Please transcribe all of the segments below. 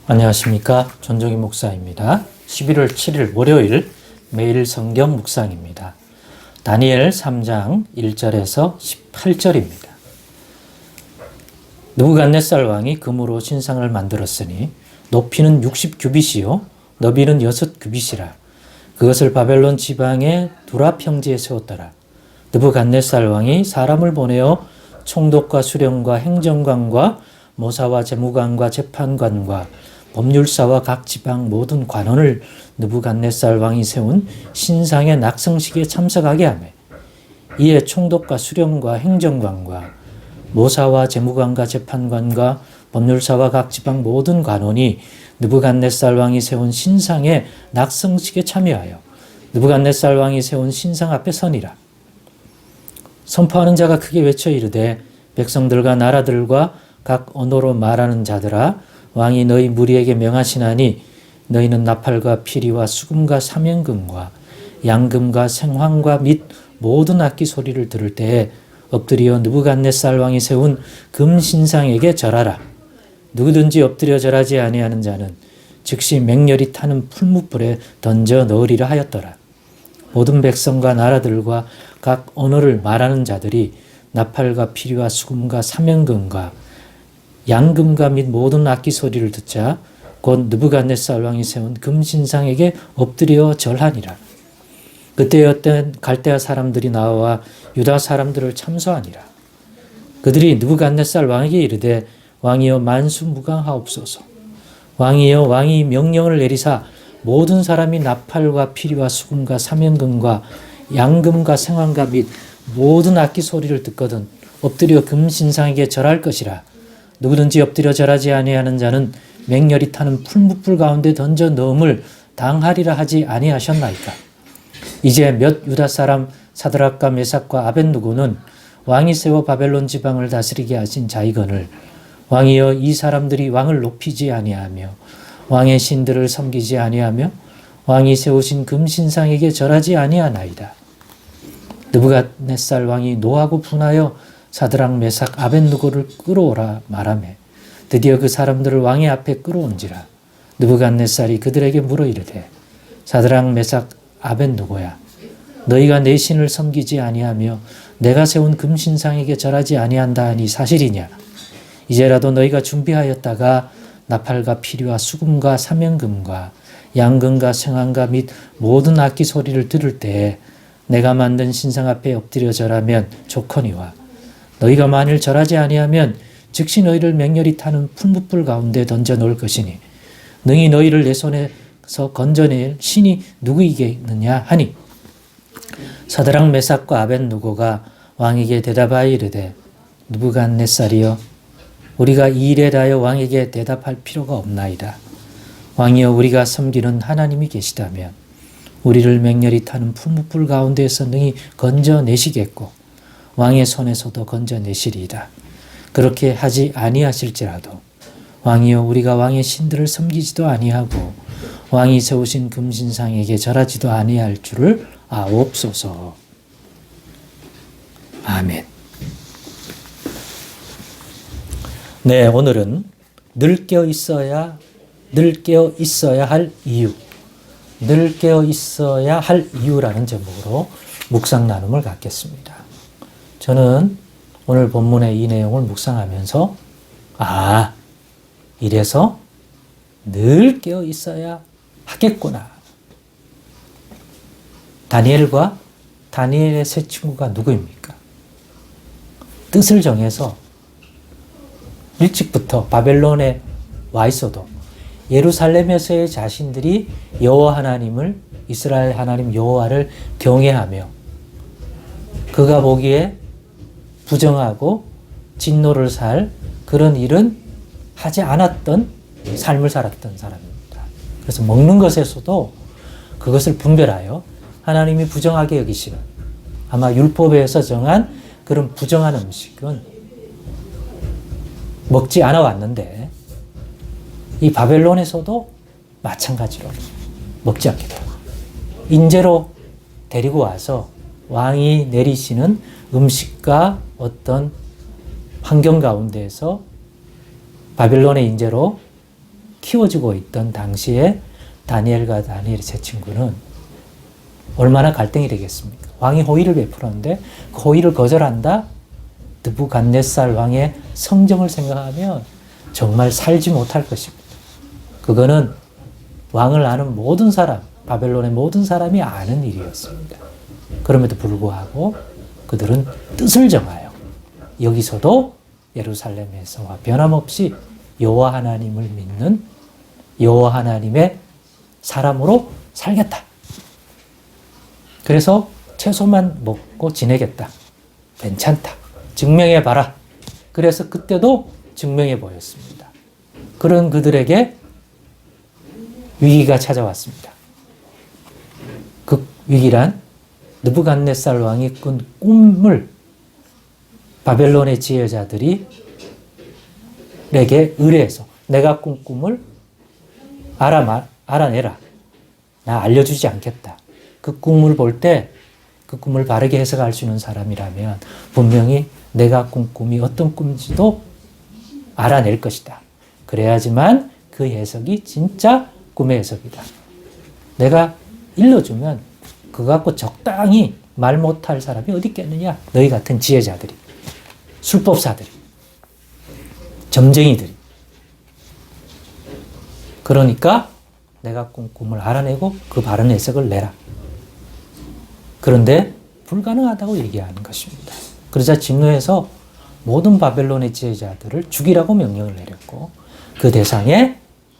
안녕하십니까. 전종희 목사입니다. 11월 7일 월요일 매일 성경 묵상입니다. 다니엘 3장 1절에서 18절입니다. 느부갓네살 왕이 금으로 신상을 만들었으니 높이는 60규빗이요 너비는 6규빗이라. 그것을 바벨론 지방의 두라 평지에 세웠더라. 느부갓네살 왕이 사람을 보내어 총독과 수령과 행정관과 모사와 재무관과 재판관과 법률사와 각 지방 모든 관원을 느부갓네살 왕이 세운 신상의 낙성식에 참석하게 하며 이에 총독과 수령과 행정관과 모사와 재무관과 재판관과 법률사와 각 지방 모든 관원이 느부갓네살 왕이 세운 신상의 낙성식에 참여하여 느부갓네살 왕이 세운 신상 앞에 서니라. 선포하는 자가 크게 외쳐 이르되 백성들과 나라들과 각 언어로 말하는 자들아 왕이 너희 무리에게 명하시나니 너희는 나팔과 피리와 수금과 사면금과 양금과 생황과 및 모든 악기 소리를 들을 때에 엎드려 느부갓네살 왕이 세운 금신상에게 절하라. 누구든지 엎드려 절하지 아니하는 자는 즉시 맹렬히 타는 풀무불에 던져 넣으리라 하였더라. 모든 백성과 나라들과 각 언어를 말하는 자들이 나팔과 피리와 수금과 사면금과 양금과 및 모든 악기 소리를 듣자 곧 느부갓네살 왕이 세운 금신상에게 엎드려 절하니라. 그때였던 갈대아 사람들이 나와 유다 사람들을 참소하니라. 그들이 느부갓네살 왕에게 이르되 왕이여 만수무강하옵소서. 왕이여 왕이 명령을 내리사 모든 사람이 나팔과 피리와 수금과 사면금과 양금과 생황과 및 모든 악기 소리를 듣거든 엎드려 금신상에게 절할 것이라. 누구든지 엎드려 절하지 아니하는 자는 맹렬히 타는 풀무불 가운데 던져 넣음을 당하리라 하지 아니하셨나이까. 이제 몇 유다 사람 사드락과 메삭과 아벳느고는 왕이 세워 바벨론 지방을 다스리게 하신 자이거늘 왕이여 이 사람들이 왕을 높이지 아니하며 왕의 신들을 섬기지 아니하며 왕이 세우신 금신상에게 절하지 아니하나이다. 느부갓네살 왕이 노하고 분하여 사드락 메삭 아벳느고를 끌어오라 말하며 드디어 그 사람들을 왕의 앞에 끌어온지라. 느부갓네살이 그들에게 물어 이르되 사드락 메삭 아벳느고야 너희가 내 신을 섬기지 아니하며 내가 세운 금신상에게 절하지 아니한다 하니 사실이냐. 이제라도 너희가 준비하였다가 나팔과 피리와 수금과 사면금과 양금과 생황과 및 모든 악기 소리를 들을 때에 내가 만든 신상 앞에 엎드려 절하면 좋거니와 너희가 만일 절하지 아니하면 즉시 너희를 맹렬히 타는 풀무불 가운데 던져 놓을 것이니 능히 너희를 내 손에서 건져낼 신이 누구이겠느냐 하니 사드락 메삭과 아벳느고가 왕에게 대답하여 이르되 느부갓네살이여 우리가 이 일에 대하여 왕에게 대답할 필요가 없나이다. 왕이여 우리가 섬기는 하나님이 계시다면 우리를 맹렬히 타는 풀무불 가운데에서 능히 건져내시겠고 왕의 손에서도 건져내시리이다. 그렇게 하지 아니하실지라도 왕이여 우리가 왕의 신들을 섬기지도 아니하고 왕이 세우신 금신상에게 절하지도 아니할 줄을 아옵소서. 아멘. 네, 오늘은 늘 깨어 있어야 할 이유, 늘 깨어 있어야 할 이유라는 제목으로 묵상 나눔을 갖겠습니다. 저는 오늘 본문의 이 내용을 묵상하면서 이래서 늘 깨어 있어야 하겠구나. 다니엘의 세 친구가 누구입니까? 뜻을 정해서 일찍부터 바벨론에 와 있어도 예루살렘에서의 자신들이 여호와 하나님을 이스라엘 하나님 여호와를 경외하며 그가 보기에 부정하고 진노를 살 그런 일은 하지 않았던 삶을 살았던 사람입니다. 그래서 먹는 것에서도 그것을 분별하여 하나님이 부정하게 여기시는 아마 율법에서 정한 그런 부정한 음식은 먹지 않아 왔는데 이 바벨론에서도 마찬가지로 먹지 않게 되고 인재로 데리고 와서 왕이 내리시는 음식과 어떤 환경 가운데에서 바벨론의 인재로 키워지고 있던 당시에 다니엘과 다니엘의 세 친구는 얼마나 갈등이 되겠습니까? 왕이 호의를 베풀었는데 그 호의를 거절한다? 느부갓네살 왕의 성정을 생각하면 정말 살지 못할 것입니다. 그거는 왕을 아는 모든 사람, 바벨론의 모든 사람이 아는 일이었습니다. 그럼에도 불구하고 그들은 뜻을 정하여 여기서도 예루살렘에서와 변함없이 여호와 하나님을 믿는 여호와 하나님의 사람으로 살겠다. 그래서 채소만 먹고 지내겠다. 괜찮다. 증명해봐라. 그래서 그때도 증명해 보였습니다. 그런 그들에게 위기가 찾아왔습니다. 그 위기란 느부갓네살 왕이 꾼 꿈을 바벨론의 지혜자들이 내게 의뢰해서 내가 꾼 꿈을 알아내라. 나 알려주지 않겠다. 그 꿈을 볼 때 그 꿈을 바르게 해석할 수 있는 사람이라면 분명히 내가 꾼 꿈이 어떤 꿈인지도 알아낼 것이다. 그래야지만 그 해석이 진짜 꿈의 해석이다. 내가 일러주면 그거 갖고 적당히 말 못할 사람이 어디 있겠느냐? 너희 같은 지혜자들이, 술법사들이, 점쟁이들이. 그러니까 내가 꾼 꿈을 알아내고 그 바른 해석을 내라. 그런데 불가능하다고 얘기하는 것입니다. 그러자 진노해서 모든 바벨론의 지혜자들을 죽이라고 명령을 내렸고 그 대상에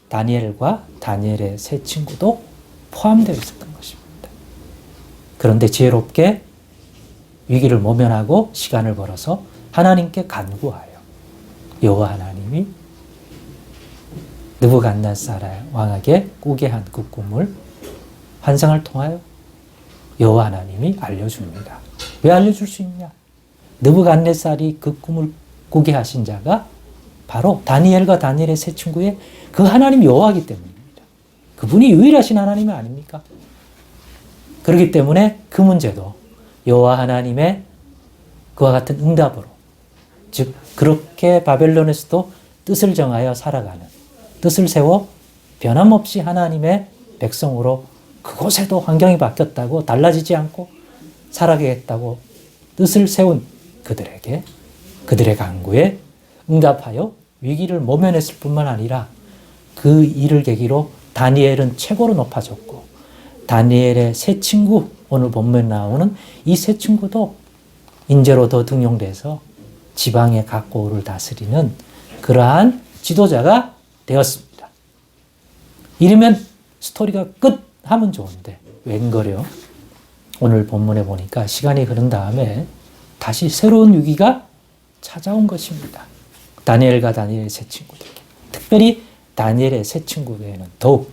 다니엘과 다니엘의 세 친구도 포함되어 있었던 것입니다. 그런데 지혜롭게 위기를 모면하고 시간을 벌어서 하나님께 간구하여 여호와 하나님이 느부갓네살 왕에게 꾸게 한 그 꿈을 환상을 통하여 여호와 하나님이 알려줍니다. 왜 알려줄 수 있냐? 느부갓네살이 그 꿈을 꾸게 하신 자가 바로 다니엘과 다니엘의 세 친구의 그 하나님 여호와이기 때문입니다. 그분이 유일하신 하나님이 아닙니까? 그렇기 때문에 그 문제도 여호와 하나님의 그와 같은 응답으로, 즉 그렇게 바벨론에서도 뜻을 정하여 살아가는, 뜻을 세워 변함없이 하나님의 백성으로 그곳에도 환경이 바뀌었다고 달라지지 않고 살아가겠다고 뜻을 세운 그들에게 그들의 간구에 응답하여 위기를 모면했을 뿐만 아니라 그 일을 계기로 다니엘은 최고로 높아졌고 다니엘의 세 친구, 오늘 본문에 나오는 이 세 친구도 인재로 더 등용돼서 지방의 각 고을을 다스리는 그러한 지도자가 되었습니다. 이러면 스토리가 끝 하면 좋은데 웬걸요? 오늘 본문에 보니까 시간이 흐른 다음에 다시 새로운 위기가 찾아온 것입니다. 다니엘과 다니엘의 세 친구들에게. 특별히 다니엘의 세 친구에게는 더욱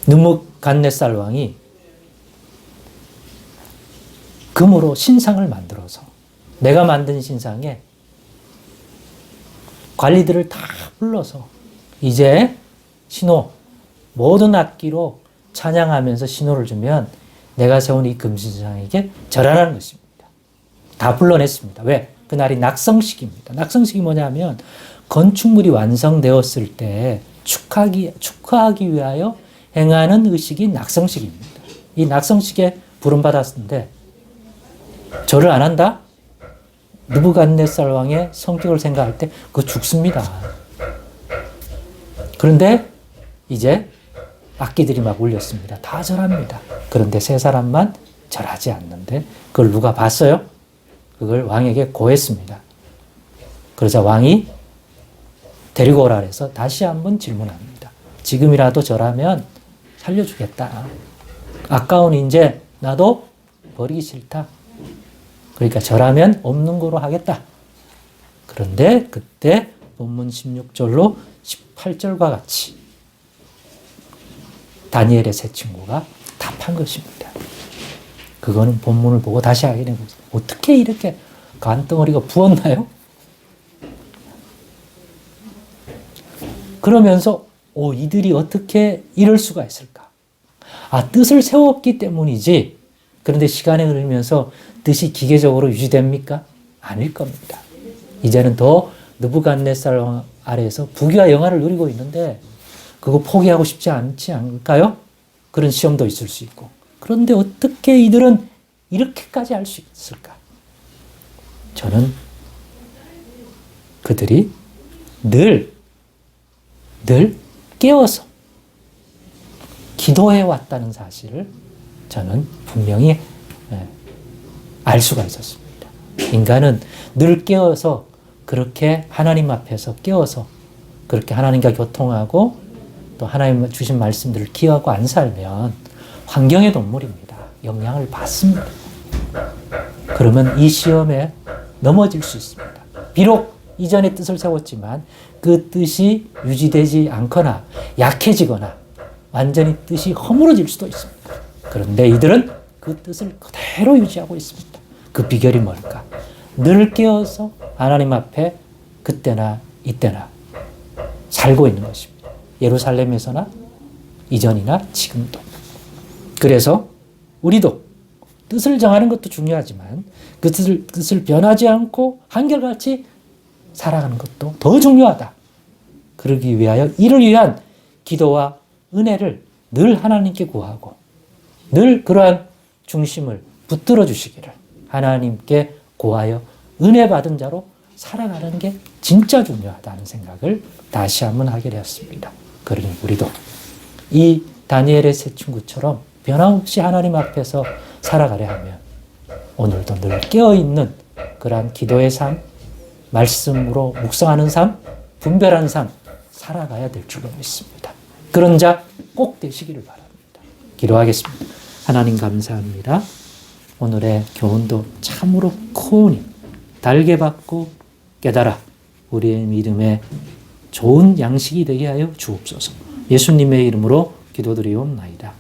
느부갓네살 왕이 금으로 신상을 만들어서 내가 만든 신상에 관리들을 다 불러서 이제 신호, 모든 악기로 찬양하면서 신호를 주면 내가 세운 이 금신상에게 절하라는 것입니다. 다 불러냈습니다. 왜? 그날이 낙성식입니다. 낙성식이 뭐냐면 건축물이 완성되었을 때 축하하기 위하여 행하는 의식이 낙성식입니다. 이 낙성식에 부름받았는데 절을 안 한다? 느부갓네살 왕의 성격을 생각할 때 그거 죽습니다. 그런데 이제 악기들이 막 울렸습니다. 다 절합니다. 그런데 세 사람만 절하지 않는데 그걸 누가 봤어요? 그걸 왕에게 고했습니다. 그러자 왕이 데리고 오라 해서 다시 한번 질문합니다. 지금이라도 절하면 살려주겠다. 아까운 인재 나도 버리기 싫다. 그러니까 절하면 없는 거로 하겠다. 그런데 그때 본문 16절로 18절과 같이 다니엘의 세 친구가 답한 것입니다. 그거는 본문을 보고 다시 확인해 보세요. 어떻게 이렇게 간덩어리가 부었나요? 그러면서 이들이 어떻게 이럴 수가 있을까? 뜻을 세웠기 때문이지. 그런데 시간이 흐르면서 뜻이 기계적으로 유지됩니까? 아닐 겁니다. 이제는 더 느부갓네살 왕 아래에서 부귀와 영화를 누리고 있는데 그거 포기하고 싶지 않지 않을까요? 그런 시험도 있을 수 있고. 그런데 어떻게 이들은 이렇게까지 할 수 있을까? 저는 그들이 늘 깨어서 기도해 왔다는 사실을 저는 분명히 알 수가 있었습니다. 인간은 늘 깨어서 그렇게 하나님 앞에서 깨어서 그렇게 하나님과 교통하고 또 하나님 주신 말씀들을 기억하고 안 살면 환경의 동물입니다. 영향을 받습니다. 그러면 이 시험에 넘어질 수 있습니다. 비록 이전에 뜻을 세웠지만 그 뜻이 유지되지 않거나 약해지거나 완전히 뜻이 허물어질 수도 있습니다. 그런데 이들은 그 뜻을 그대로 유지하고 있습니다. 그 비결이 뭘까? 늘 깨어서 하나님 앞에 그때나 이때나 살고 있는 것입니다. 예루살렘에서나 이전이나 지금도. 그래서 우리도 뜻을 정하는 것도 중요하지만 그 뜻을 변하지 않고 한결같이 살아가는 것도 더 중요하다. 그러기 위하여 이를 위한 기도와 은혜를 늘 하나님께 구하고 늘 그러한 중심을 붙들어 주시기를 하나님께 구하여 은혜 받은 자로 살아가는 게 진짜 중요하다는 생각을 다시 한번 하게 되었습니다. 그러니 우리도 이 다니엘의 세 친구처럼 변함없이 하나님 앞에서 살아가려 하면 오늘도 늘 깨어있는 그러한 기도의 삶, 말씀으로 묵상하는 삶, 분별하는 삶 살아가야 될 줄로 믿습니다. 그런 자 꼭 되시기를 바랍니다. 기도하겠습니다. 하나님 감사합니다. 오늘의 교훈도 참으로 크오니 달게 받고 깨달아 우리의 믿음의 좋은 양식이 되게 하여 주옵소서. 예수님의 이름으로 기도드리옵나이다.